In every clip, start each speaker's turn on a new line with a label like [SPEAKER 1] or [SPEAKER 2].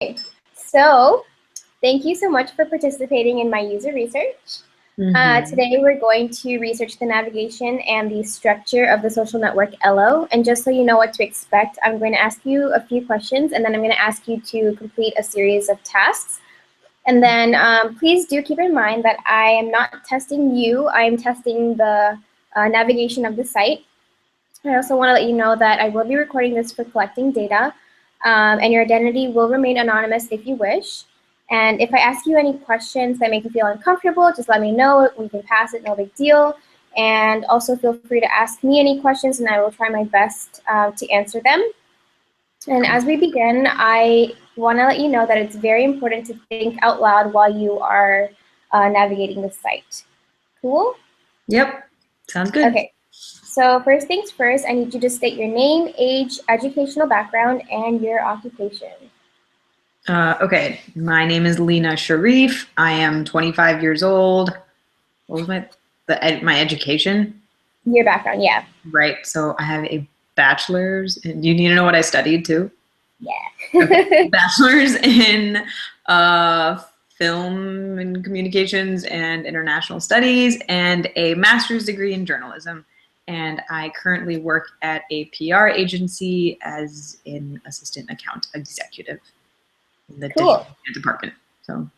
[SPEAKER 1] Okay, so thank you so much for participating in my user research. Today we're going to research the navigation and the structure of the social network Elo. And just so you know what to expect, I'm going to ask you a few questions, and then I'm going to ask you to complete a series of tasks. And then please do keep in mind that I am not testing you. I am testing the navigation of the site. I also want to let you know that I will be recording this for collecting data, and your identity will remain anonymous if you wish. And if I ask you any questions that make you feel uncomfortable, just let me know. We can pass it, no big deal. And also feel free to ask me any questions, and I will try my best to answer them. And as we begin, I want to let you know that it's very important to think out loud while you are navigating the site. Cool?
[SPEAKER 2] Yep, sounds good.
[SPEAKER 1] Okay. So first things first, I need you to state your name, age, educational background, and your occupation.
[SPEAKER 2] Okay, my name is Lena Sharif. I am 25 years old. What was my education?
[SPEAKER 1] Your background, yeah.
[SPEAKER 2] Right, so I have a bachelor's. And do you need to know what I studied too?
[SPEAKER 1] Yeah.
[SPEAKER 2] Okay. Bachelor's in film and communications and international studies, and a master's degree in journalism. And I currently work at a PR agency as an assistant account executive in the
[SPEAKER 1] Cool.
[SPEAKER 2] digital department. So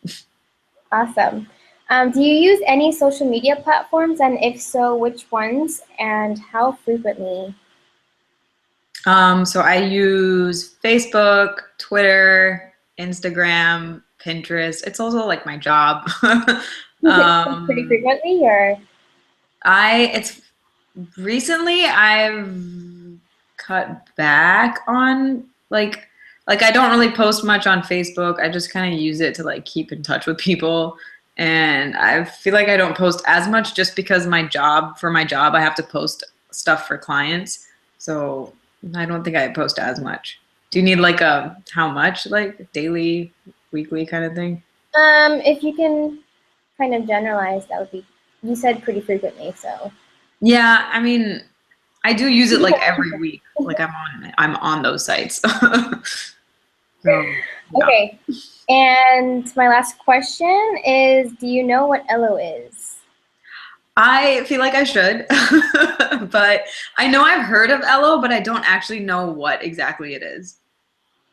[SPEAKER 1] Awesome. Do you use any social media platforms, and if so, which ones and how frequently?
[SPEAKER 2] so I use Facebook, Twitter, Instagram, Pinterest. It's also like my job.
[SPEAKER 1] Pretty frequently, or?
[SPEAKER 2] It's recently I've cut back on like I don't really post much on Facebook. I just kind of use it to like keep in touch with people. And I feel like I don't post as much just because for my job, I have to post stuff for clients. So I don't think I post as much. Do you need like how much, like daily, weekly kind of thing?
[SPEAKER 1] If you can kind of generalize, that would be, you said pretty frequently, so.
[SPEAKER 2] Yeah, I mean, I do use it like every week. Like I'm on those sites. So, yeah.
[SPEAKER 1] Okay. And my last question is, do you know what Elo is?
[SPEAKER 2] I feel like I should, but I know I've heard of Elo, but I don't actually know what exactly it is.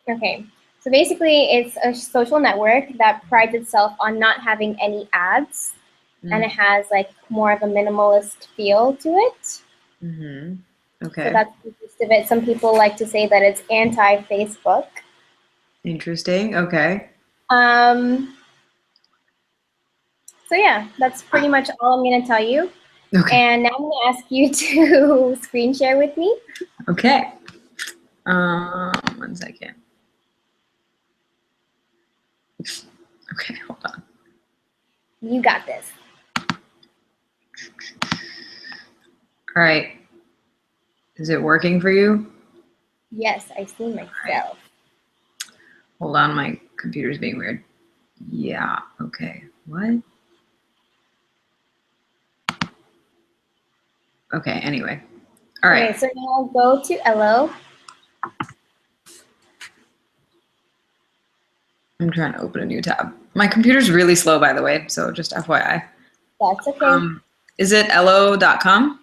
[SPEAKER 1] Okay. So basically, it's a social network that prides itself on not having any ads, and it has like more of a minimalist feel to it.
[SPEAKER 2] Okay.
[SPEAKER 1] So that's the gist of it. Some people like to say that it's anti-Facebook.
[SPEAKER 2] Interesting. Okay.
[SPEAKER 1] So yeah, that's pretty much all I'm going to tell you.
[SPEAKER 2] Okay.
[SPEAKER 1] And now I'm going to ask you to screen share with me.
[SPEAKER 2] Okay. 1 second. Okay, hold on.
[SPEAKER 1] You got this.
[SPEAKER 2] All right. Is it working for you?
[SPEAKER 1] Yes, I see myself.
[SPEAKER 2] Hold on, my computer's being weird. Yeah, okay. What? Okay, anyway. All right.
[SPEAKER 1] Okay, so now go to Elo.
[SPEAKER 2] I'm trying to open a new tab. My computer's really slow, by the way, so just FYI.
[SPEAKER 1] That's okay.
[SPEAKER 2] Is it elo.com?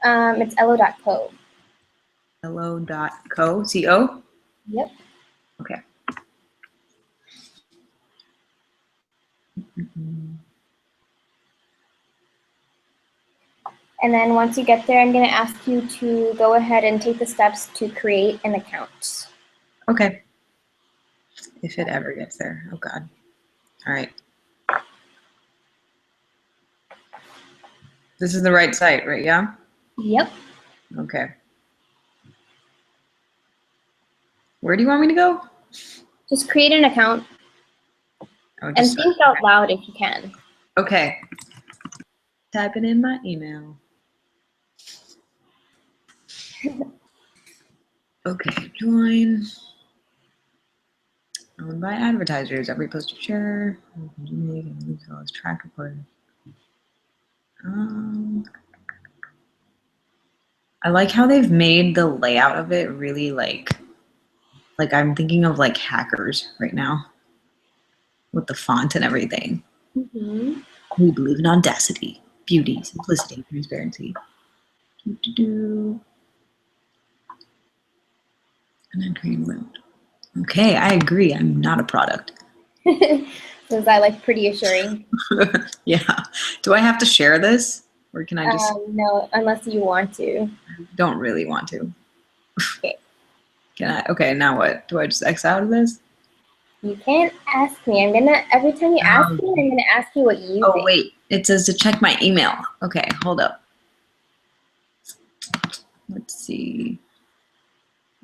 [SPEAKER 1] It's elo.co.
[SPEAKER 2] elo.co? C-O?
[SPEAKER 1] Yep.
[SPEAKER 2] Okay.
[SPEAKER 1] And then once you get there, I'm going to ask you to go ahead and take the steps to create an account.
[SPEAKER 2] Okay. If it ever gets there. Oh, God. All right. This is the right site, right? Yeah?
[SPEAKER 1] Yep.
[SPEAKER 2] Okay. Where do you want me to go?
[SPEAKER 1] Just create an account and think out loud if you can.
[SPEAKER 2] Okay. Typing in my email. Okay, join. Owned by advertisers. Every post you share. Track record. I like how they've made the layout of it really like Like I'm thinking of like hackers right now with the font and everything.
[SPEAKER 1] Mm-hmm.
[SPEAKER 2] We believe in audacity, beauty, simplicity, transparency. And then creating mode. Okay, I agree. I'm not a product.
[SPEAKER 1] So is that like pretty assuring?
[SPEAKER 2] Yeah. Do I have to share this? Or can I just
[SPEAKER 1] No, unless you want to.
[SPEAKER 2] don't really want to?
[SPEAKER 1] Okay.
[SPEAKER 2] Can I? Okay, now what? Do I just X out of this?
[SPEAKER 1] You can't ask me. Every time you ask me, I'm gonna ask you what you
[SPEAKER 2] Oh,
[SPEAKER 1] think.
[SPEAKER 2] wait. It says to check my email. Okay, hold up. Let's see.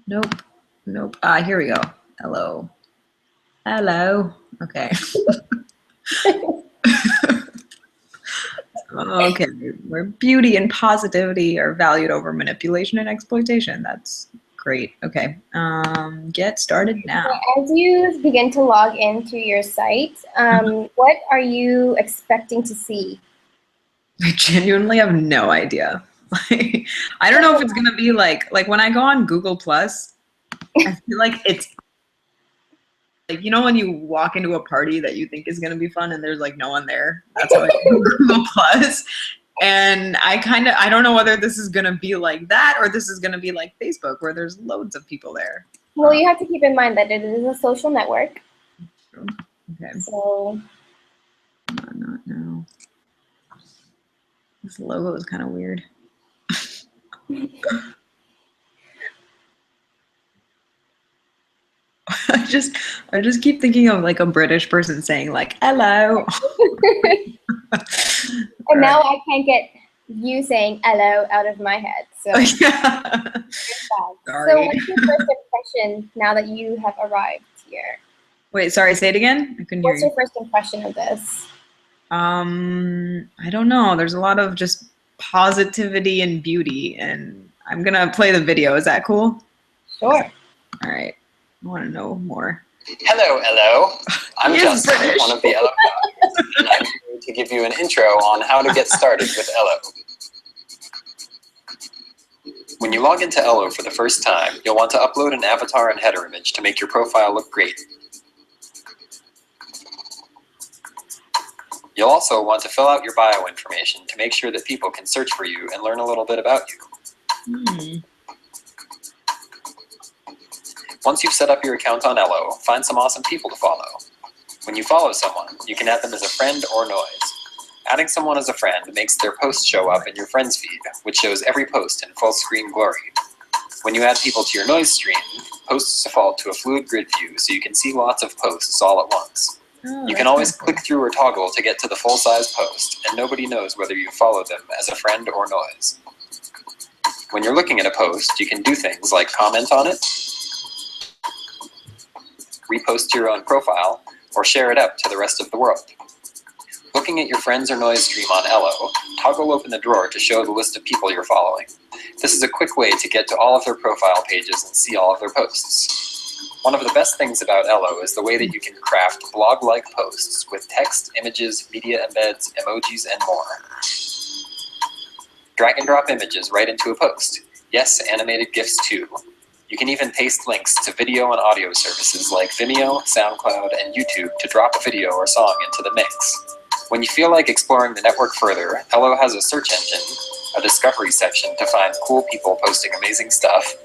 [SPEAKER 2] Nope. Nope. Here we go. Hello. Hello. Okay. Okay. Where beauty and positivity are valued over manipulation and exploitation. That's great. Okay. Get started now.
[SPEAKER 1] So as you begin to log into your site, what are you expecting to see?
[SPEAKER 2] I genuinely have no idea. Like, I don't know if it's gonna be like when I go on Google Plus, I feel like it's like, you know, when you walk into a party that you think is gonna be fun and there's like no one there. That's how I do Google Plus. And I don't know whether this is gonna be like that or this is gonna be like Facebook where there's loads of people there.
[SPEAKER 1] Well, you have to keep in mind that it is a social network.
[SPEAKER 2] Okay.
[SPEAKER 1] So
[SPEAKER 2] Not now. This logo is kind of weird. I just keep thinking of like a British person saying like hello.
[SPEAKER 1] and now I can't get you saying hello out of my head. So
[SPEAKER 2] Yeah. Sorry.
[SPEAKER 1] So what's your first impression now that you have arrived here?
[SPEAKER 2] Wait, sorry, say it again. I couldn't hear
[SPEAKER 1] What's
[SPEAKER 2] you.
[SPEAKER 1] your first impression of this?
[SPEAKER 2] I don't know. There's a lot of just positivity and beauty, and I'm gonna play the video. Is that cool?
[SPEAKER 1] Sure.
[SPEAKER 2] All right. I want to know more.
[SPEAKER 3] Hello. I'm Justin,
[SPEAKER 2] British.
[SPEAKER 3] one of the Elo guys, and I'm here to give you an intro on how to get started with Elo. When you log into Elo for the first time, you'll want to upload an avatar and header image to make your profile look great. You'll also want to fill out your bio information to make sure that people can search for you and learn a little bit about you. Once you've set up your account on Elo, find some awesome people to follow. When you follow someone, you can add them as a friend or noise. Adding someone as a friend makes their posts show up in your friends feed, which shows every post in full screen glory. When you add people to your noise stream, posts default to a fluid grid view so you can see lots of posts all at once. You can always click through or toggle to get to the full-size post, and nobody knows whether you follow them as a friend or noise. When you're looking at a post, you can do things like comment on it, repost to your own profile, or share it up to the rest of the world. Looking at your friends or noise stream on Elo, toggle open the drawer to show the list of people you're following. This is a quick way to get to all of their profile pages and see all of their posts. One of the best things about Elo is the way that you can craft blog-like posts with text, images, media embeds, emojis, and more. Drag and drop images right into a post. Yes, animated GIFs too. You can even paste links to video and audio services like Vimeo, SoundCloud, and YouTube to drop a video or song into the mix. When you feel like exploring the network further, Elo has a search engine, a discovery section to find cool people posting amazing stuff,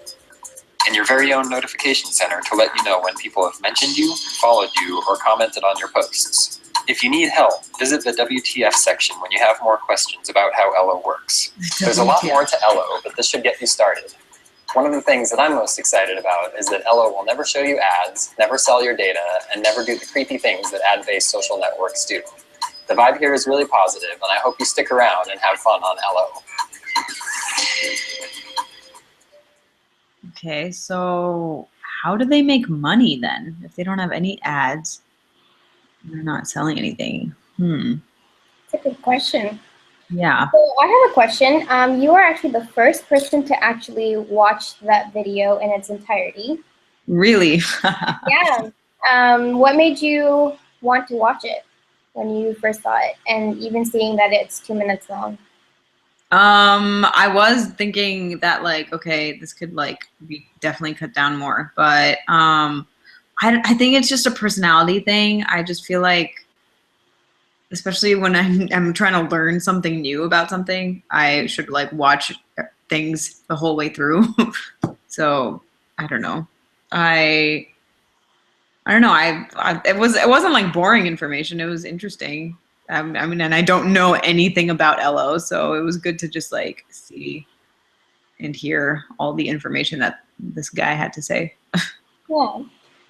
[SPEAKER 3] and your very own notification center to let you know when people have mentioned you, followed you, or commented on your posts. If you need help, visit the WTF section when you have more questions about how Elo works. There's a lot more to Elo, but this should get you started. One of the things that I'm most excited about is that Elo will never show you ads, never sell your data, and never do the creepy things that ad-based social networks do. The vibe here is really positive, and I hope you stick around and have fun on Elo.
[SPEAKER 2] Okay, so how do they make money then if they don't have any ads? They're not selling anything.
[SPEAKER 1] That's a good question.
[SPEAKER 2] Yeah.
[SPEAKER 1] So I have a question. You are actually the first person to actually watch that video in its entirety.
[SPEAKER 2] Really?
[SPEAKER 1] Yeah. What made you want to watch it when you first saw it, and even seeing that it's 2 minutes long?
[SPEAKER 2] I was thinking that like, okay, this could like be definitely cut down more, but I think it's just a personality thing. I just feel like, especially when I'm trying to learn something new about something, I should like watch things the whole way through. So I don't know. I don't know. It wasn't like boring information. It was interesting. I mean, and I don't know anything about LO, so it was good to just like see and hear all the information that this guy had to say.
[SPEAKER 1] Yeah.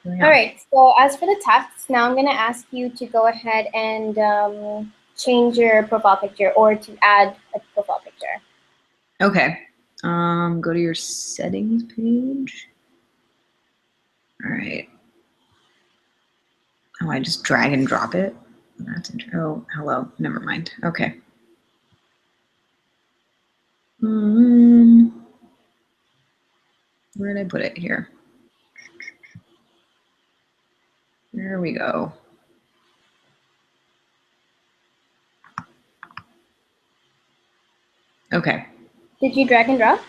[SPEAKER 2] Yeah.
[SPEAKER 1] All right. So as for the tasks, now I'm going to ask you to go ahead and change your profile picture or to add a profile picture.
[SPEAKER 2] Okay. Go to your settings page. All right. Oh, I just drag and drop it. That's interesting. Oh, hello. Never mind. Okay. Where did I put it? Here. There we go. Okay.
[SPEAKER 1] Did you drag and drop?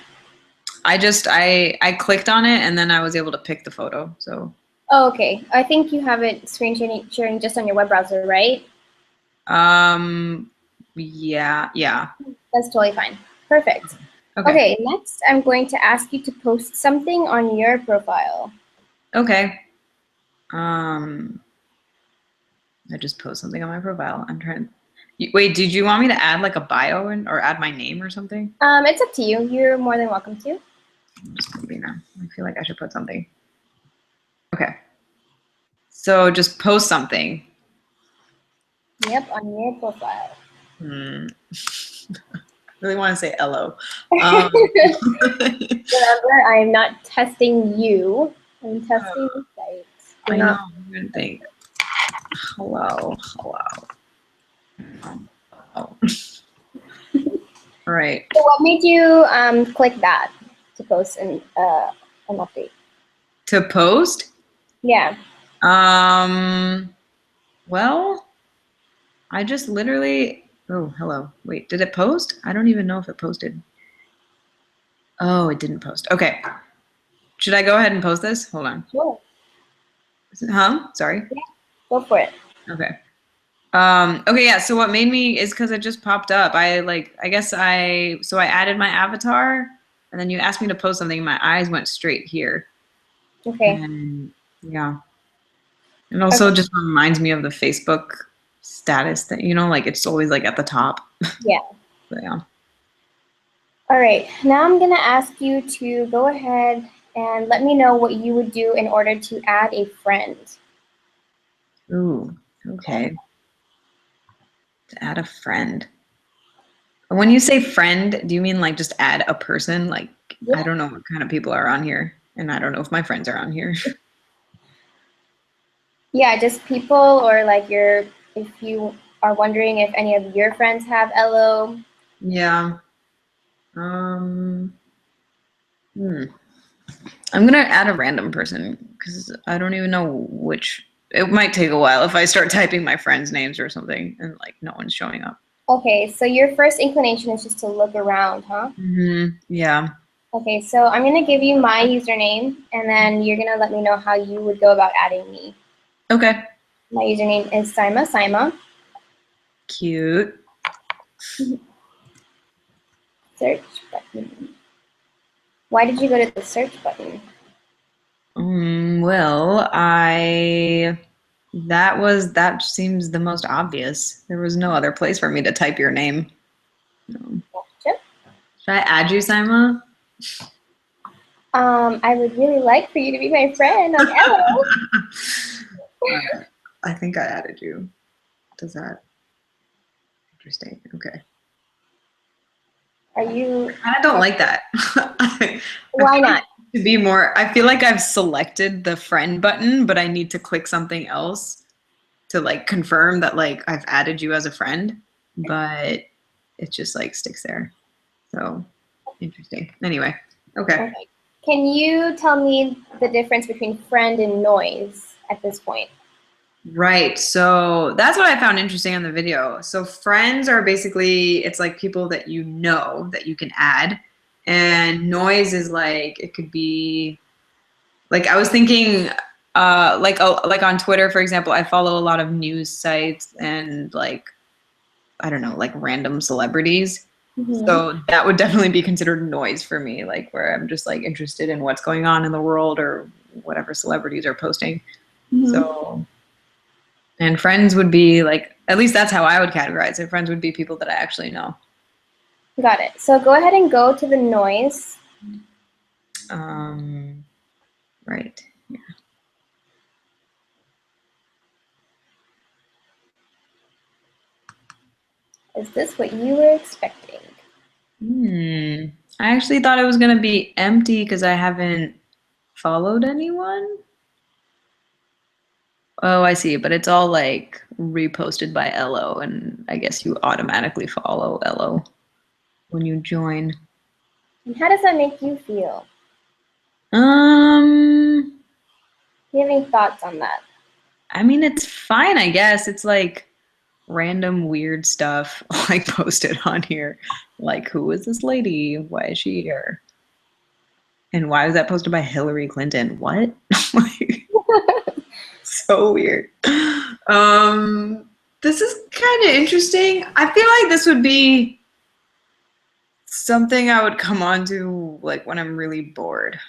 [SPEAKER 2] I clicked on it and then I was able to pick the photo. So
[SPEAKER 1] Oh, okay. I think you have it screen sharing just on your web browser, right?
[SPEAKER 2] yeah.
[SPEAKER 1] That's totally fine. Perfect. Okay, next I'm going to ask you to post something on your profile.
[SPEAKER 2] Okay. I just post something on my profile. I'm trying. Wait, did you want me to add like a bio or add my name or something?
[SPEAKER 1] It's up to you. You're more than welcome to.
[SPEAKER 2] I'm just Lena. I feel like I should put something. Okay. So just post something.
[SPEAKER 1] Yep, on your profile.
[SPEAKER 2] I really want to say LO.
[SPEAKER 1] Remember, I am not testing you. I'm testing the site.
[SPEAKER 2] I know. I'm gonna think. Hello. Oh. All right.
[SPEAKER 1] So what made you click that to post an update?
[SPEAKER 2] To post?
[SPEAKER 1] Yeah.
[SPEAKER 2] Well, I just literally. Oh, hello. Wait, did it post? I don't even know if it posted. Oh, it didn't post. Okay. Should I go ahead and post this? Hold on.
[SPEAKER 1] Sure.
[SPEAKER 2] Huh? Sorry.
[SPEAKER 1] Yeah, go for it.
[SPEAKER 2] Okay. Okay, yeah, so what made me is because it just popped up. I added my avatar and then you asked me to post something and my eyes went straight here.
[SPEAKER 1] Okay.
[SPEAKER 2] And yeah. It also just reminds me of the Facebook status that, like it's always like at the top.
[SPEAKER 1] Yeah.
[SPEAKER 2] So, yeah.
[SPEAKER 1] All right, now I'm gonna ask you to go ahead and let me know what you would do in order to add a friend.
[SPEAKER 2] Ooh, okay. To add a friend. When you say friend, do you mean like just add a person? Like,
[SPEAKER 1] Yeah.
[SPEAKER 2] I don't know what kind of people are on here, and I don't know if my friends are on here.
[SPEAKER 1] Yeah, just people or like if you are wondering if any of your friends have LO.
[SPEAKER 2] Yeah. I'm gonna add a random person because I don't even know which. It might take a while if I start typing my friends' names or something and like no one's showing up.
[SPEAKER 1] Okay, so your first inclination is just to look around, huh?
[SPEAKER 2] Yeah.
[SPEAKER 1] Okay, so I'm gonna give you my username and then you're gonna let me know how you would go about adding me.
[SPEAKER 2] Okay.
[SPEAKER 1] My username is Saima.
[SPEAKER 2] Cute.
[SPEAKER 1] Search button. Why did you go to the search button?
[SPEAKER 2] Well, that seems the most obvious. There was no other place for me to type your name. No.
[SPEAKER 1] Gotcha.
[SPEAKER 2] Should I add you, Saima?
[SPEAKER 1] I would really like for you to be my friend on Elo.
[SPEAKER 2] I think I added you. Does that? Interesting. Okay.
[SPEAKER 1] Are you?
[SPEAKER 2] I kind of don't like that.
[SPEAKER 1] Why not?
[SPEAKER 2] To be more, I feel like I've selected the friend button, but I need to click something else to like confirm that like I've added you as a friend, but it just like sticks there. So interesting. Anyway, okay.
[SPEAKER 1] Can you tell me the difference between friend and noise at this point?
[SPEAKER 2] Right. So that's what I found interesting on the video. So friends are basically, it's like people that you know that you can add. And noise is like, it could be like, I was thinking, like on Twitter, for example, I follow a lot of news sites and like, I don't know, like random celebrities. So that would definitely be considered noise for me, like where I'm just like interested in what's going on in the world or whatever celebrities are posting. So, and friends would be like, at least that's how I would categorize it. Friends would be people that I actually know.
[SPEAKER 1] Got it. So go ahead and go to the noise.
[SPEAKER 2] Right. Yeah.
[SPEAKER 1] Is this what you were expecting?
[SPEAKER 2] I actually thought it was going to be empty because I haven't followed anyone. Oh, I see. But it's all like reposted by Elo, and I guess you automatically follow Elo when you join.
[SPEAKER 1] And how does that make you feel?
[SPEAKER 2] Um,
[SPEAKER 1] Do you have any thoughts on that?
[SPEAKER 2] I mean, it's fine, I guess. It's like random weird stuff like posted on here. Like, who is this lady? Why is she here? And why was that posted by Hillary Clinton? What? Like, so weird. This is kind of interesting. I feel like this would be something I would come on to like when I'm really bored.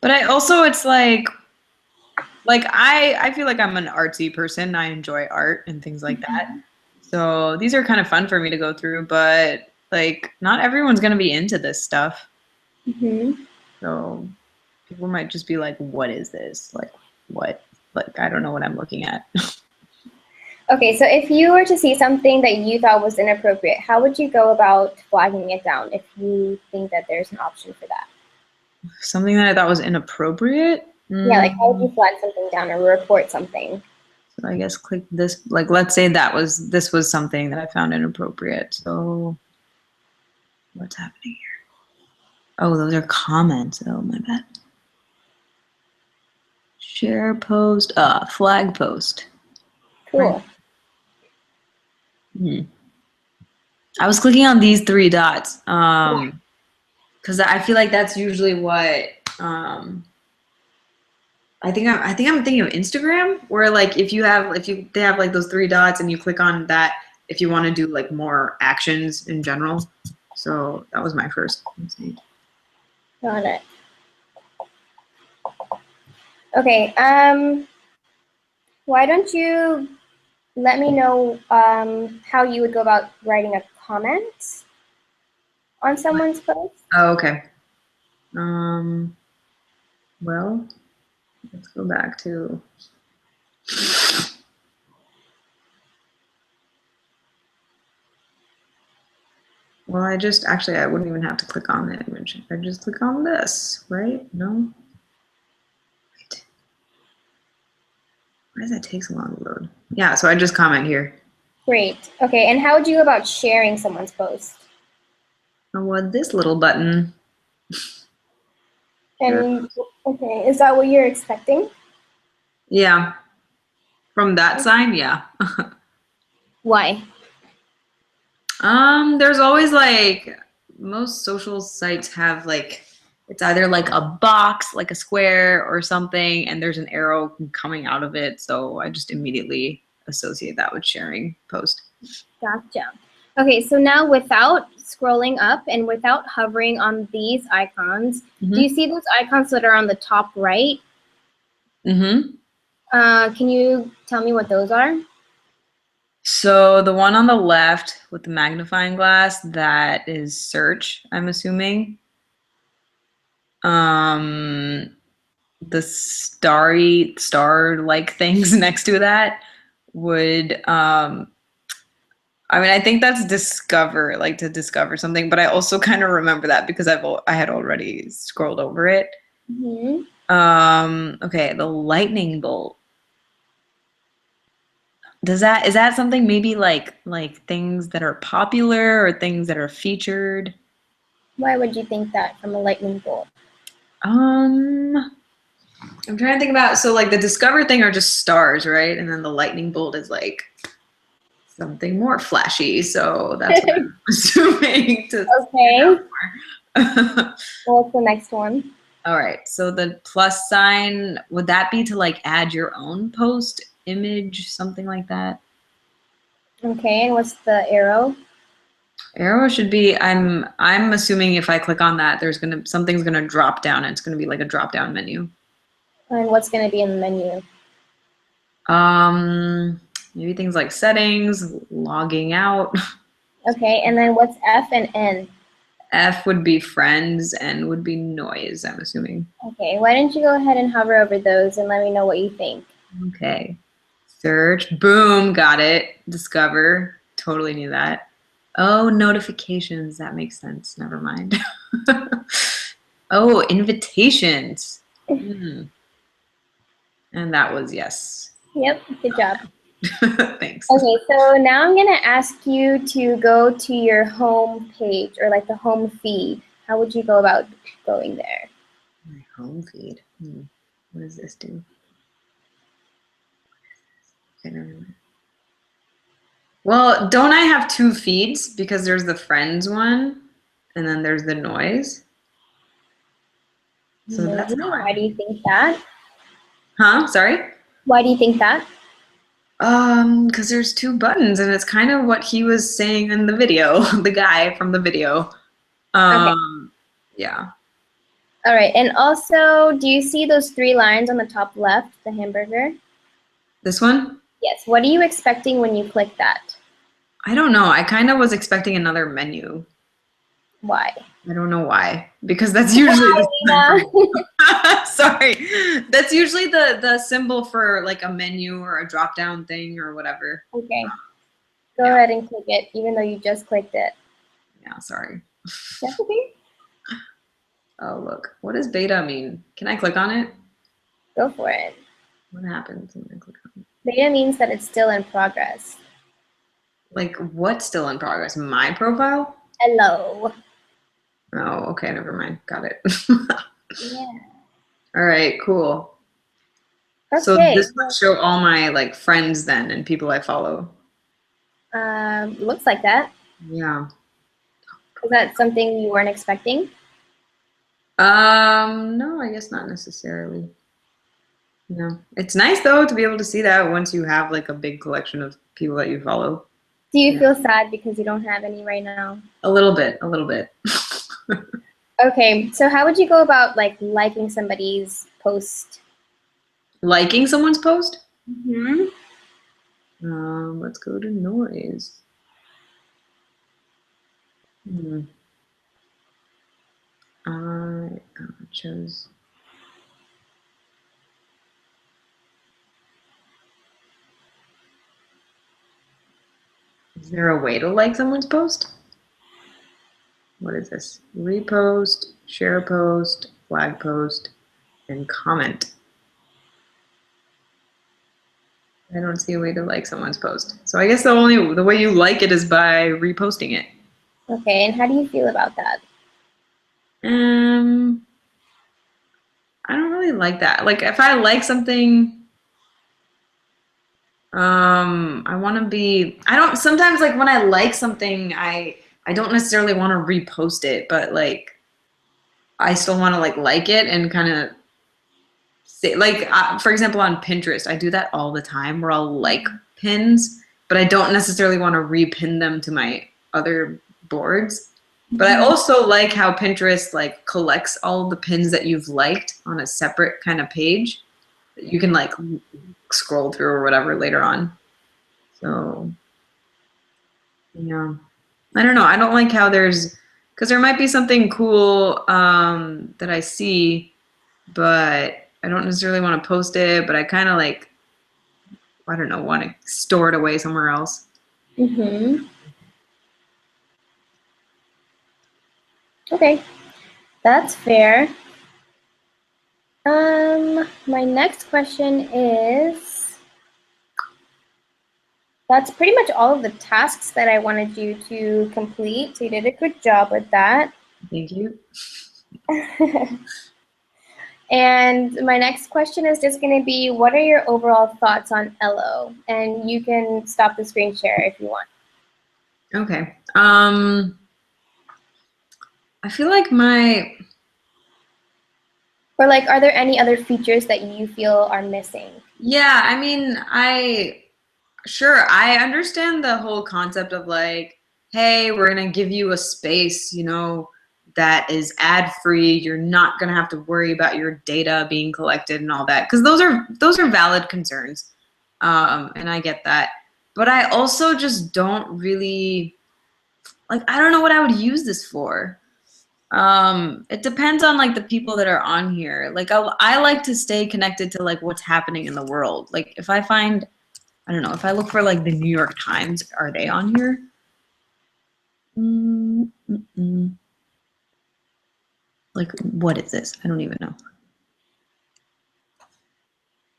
[SPEAKER 2] But I also, it's like I feel like I'm an artsy person. I enjoy art and things like that. So these are kind of fun for me to go through, but like not everyone's going to be into this stuff. So people might just be like, what is this? Like, what? Like, I don't know what I'm looking at.
[SPEAKER 1] Okay, so if you were to see something that you thought was inappropriate, how would you go about flagging it down if you think that there's an option for that?
[SPEAKER 2] Something that I thought was inappropriate?
[SPEAKER 1] Yeah, like how would you flag something down or report something?
[SPEAKER 2] So I guess click this, like, let's say this was something that I found inappropriate. So what's happening here? Oh, those are comments. Oh, my bad. Share post, flag post.
[SPEAKER 1] Cool.
[SPEAKER 2] I was clicking on these three dots because I feel like that's usually what I think I'm thinking of Instagram, where like they have like those three dots and you click on that if you want to do like more actions in general. So that was my first. Let's see.
[SPEAKER 1] Got it. Okay. Why don't you let me know how you would go about writing a comment on someone's post?
[SPEAKER 2] Oh, okay. Well, let's go back to. Well, I wouldn't even have to click on the image. I just click on this, right? No. Wait. Why does that take so long to load? Yeah, so I just comment here.
[SPEAKER 1] Great. Okay, and how would you go about sharing someone's post?
[SPEAKER 2] Oh, well, this little button.
[SPEAKER 1] And okay, is that what you're expecting?
[SPEAKER 2] Yeah. From that sign, yeah.
[SPEAKER 1] Why?
[SPEAKER 2] There's always like most social sites have like it's either like a box, like a square or something, and there's an arrow coming out of it. So I just immediately associate that with sharing post.
[SPEAKER 1] Gotcha. Okay, so now without scrolling up and without hovering on these icons, do you see those icons that are on the top right? Can you tell me what those are?
[SPEAKER 2] So the one on the left with the magnifying glass, that is search, I'm assuming. The star-like things next to that would I mean, I think that's discover, like to discover something, but I also kind of remember that because I had already scrolled over it. Okay, the lightning bolt. Is that something maybe like things that are popular or things that are featured?
[SPEAKER 1] Why would you think that from a lightning bolt?
[SPEAKER 2] I'm trying to think about, so like the discover thing are just stars, right? And then the lightning bolt is like something more flashy. So that's what I'm assuming to
[SPEAKER 1] Okay.
[SPEAKER 2] more.
[SPEAKER 1] What's the next one?
[SPEAKER 2] All right. So the plus sign, would that be to like add your own post image, something like that?
[SPEAKER 1] Okay, and what's the arrow?
[SPEAKER 2] Arrow should be, I'm assuming if I click on that, something's gonna drop down and it's gonna be like a drop down menu.
[SPEAKER 1] And what's going to be in the menu?
[SPEAKER 2] Maybe things like settings, logging out.
[SPEAKER 1] Okay, and then what's F and N?
[SPEAKER 2] F would be friends, N would be noise, I'm assuming.
[SPEAKER 1] Okay, why don't you go ahead and hover over those and let me know what you think.
[SPEAKER 2] Okay. Search, boom, got it. Discover, totally knew that. Oh, notifications, that makes sense. Never mind. Oh, invitations. And that was yes.
[SPEAKER 1] Yep, good job.
[SPEAKER 2] Thanks.
[SPEAKER 1] Okay, so now I'm gonna ask you to go to your home page or like the home feed. How would you go about going there?
[SPEAKER 2] My home feed. What does this do? I don't know. Well, don't I have two feeds? Because there's the friends one and then there's the noise. So that's
[SPEAKER 1] Maybe.
[SPEAKER 2] how
[SPEAKER 1] Why do you think that?
[SPEAKER 2] Huh? Sorry?
[SPEAKER 1] Why do you think that?
[SPEAKER 2] Because there's two buttons, and it's kind of what he was saying in the video, the guy from the video.
[SPEAKER 1] Okay.
[SPEAKER 2] Yeah.
[SPEAKER 1] All right, and also, do you see those three lines on the top left, the hamburger?
[SPEAKER 2] This one?
[SPEAKER 1] Yes. What are you expecting when you click that?
[SPEAKER 2] I don't know. I kind of was expecting another menu.
[SPEAKER 1] Why?
[SPEAKER 2] I don't know why. Because that's usually sorry. That's usually the symbol for like a menu or a drop down thing or whatever.
[SPEAKER 1] Okay. Go ahead and click it, even though you just clicked it.
[SPEAKER 2] Yeah, sorry.
[SPEAKER 1] That's okay.
[SPEAKER 2] Oh, look. What does beta mean? Can I click on it?
[SPEAKER 1] Go for it.
[SPEAKER 2] What happens when I click on it?
[SPEAKER 1] Beta means that it's still in progress.
[SPEAKER 2] Like, what's still in progress? My profile?
[SPEAKER 1] Hello.
[SPEAKER 2] Oh, okay. Never mind. Got it.
[SPEAKER 1] Yeah.
[SPEAKER 2] All right, cool.
[SPEAKER 1] Okay.
[SPEAKER 2] So this would show all my like friends then and people I follow.
[SPEAKER 1] Looks like that.
[SPEAKER 2] Yeah.
[SPEAKER 1] Is that something you weren't expecting?
[SPEAKER 2] No, I guess not necessarily. No. It's nice though to be able to see that once you have like a big collection of people that you follow.
[SPEAKER 1] Do you feel sad because you don't have any right now?
[SPEAKER 2] A little bit, a little bit.
[SPEAKER 1] Okay, so how would you go about like liking somebody's post?
[SPEAKER 2] Liking someone's post?
[SPEAKER 1] Mm-hmm.
[SPEAKER 2] Let's go to noise. I chose. Is there a way to like someone's post? What is this? Repost, share post, flag post, and comment. I don't see a way to like someone's post. So I guess the way you like it is by reposting it.
[SPEAKER 1] Okay, and how do you feel about that?
[SPEAKER 2] I don't really like that. Like if I like something, I want to be, I don't, sometimes like when I like something, I don't necessarily want to repost it, but like I still want to like it and kind of say, like, for example, on Pinterest, I do that all the time where I'll like pins, but I don't necessarily want to repin them to my other boards. But I also like how Pinterest like collects all the pins that you've liked on a separate kind of page that you can like scroll through or whatever later on. So, yeah. I don't know. I don't like how because there might be something cool that I see, but I don't necessarily want to post it, but I kind of like, I don't know, want to store it away somewhere else.
[SPEAKER 1] Mm-hmm. Okay, that's fair. My next question is, that's pretty much all of the tasks that I wanted you to complete. So you did a good job with that.
[SPEAKER 2] Thank you.
[SPEAKER 1] And my next question is just going to be, what are your overall thoughts on Elo? And you can stop the screen share if you want.
[SPEAKER 2] Okay. I feel like
[SPEAKER 1] Or like, are there any other features that you feel are missing?
[SPEAKER 2] Yeah, I mean, sure, I understand the whole concept of like, hey, we're gonna give you a space, that is ad-free. You're not gonna have to worry about your data being collected and all that, because those are valid concerns, and I get that. But I also just don't really like. I don't know what I would use this for. It depends on like the people that are on here. Like I like to stay connected to like what's happening in the world. Like if I find, I don't know, if I look for like the New York Times, are they on here? Like what is this? I don't even know.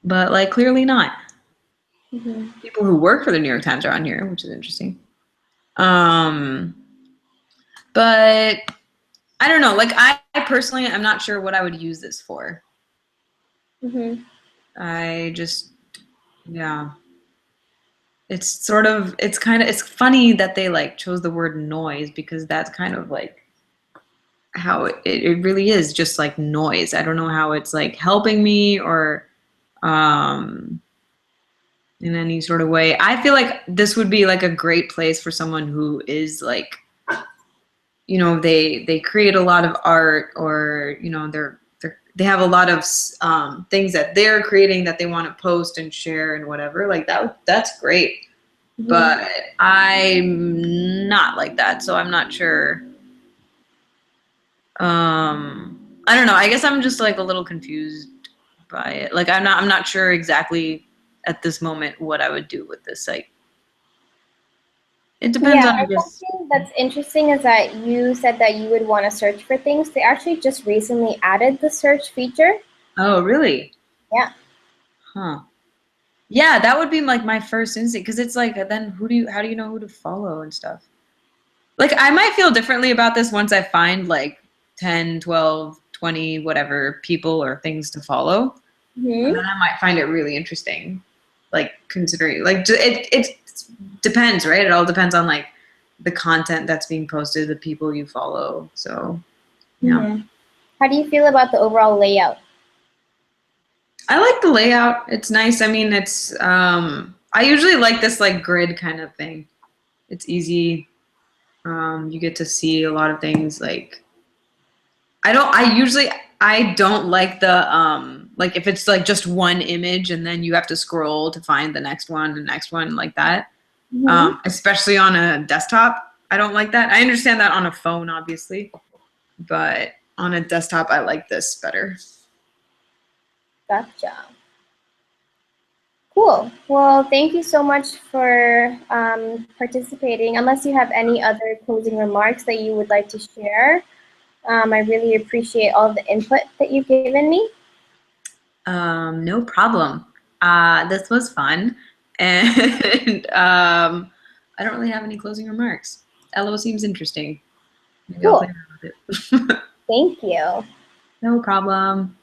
[SPEAKER 2] But like clearly not. People who work for the New York Times are on here, which is interesting. But I don't know. Like I personally, I'm not sure what I would use this for. I just, yeah. It's funny that they like chose the word noise, because that's kind of like how it really is, just like noise. I don't know how it's like helping me or in any sort of way. I feel like this would be like a great place for someone who is like, they create a lot of art, or they have a lot of things that they're creating that they want to post and share and whatever. Like that's great. But I'm not like that, so I'm not sure. I don't know. I guess I'm just like a little confused by it. Like I'm not sure exactly at this moment what I would do with this site. It depends on just.
[SPEAKER 1] Something that's interesting is that you said that you would want to search for things. They actually just recently added the search feature.
[SPEAKER 2] Oh, really?
[SPEAKER 1] Yeah.
[SPEAKER 2] Huh. Yeah, that would be like my first instinct, because it's like, then how do you know who to follow and stuff? Like I might feel differently about this once I find like 10, 12, 20, whatever people or things to follow. And then I might find it really interesting. Like considering, like it depends, right? It all depends on like the content that's being posted, the people you follow. So, yeah.
[SPEAKER 1] How do you feel about the overall layout?
[SPEAKER 2] I like the layout. It's nice. I mean, I usually like this like grid kind of thing. It's easy. You get to see a lot of things. Like I don't like the like if it's like just one image and then you have to scroll to find the next one like that. Especially on a desktop. I don't like that. I understand that on a phone, obviously, but on a desktop, I like this better.
[SPEAKER 1] Gotcha. Cool. Well, thank you so much for participating. Unless you have any other closing remarks that you would like to share, I really appreciate all the input that you've given me.
[SPEAKER 2] No problem. This was fun, and I don't really have any closing remarks. Elo seems interesting. Maybe I'll play around with it.
[SPEAKER 1] Thank you.
[SPEAKER 2] No problem.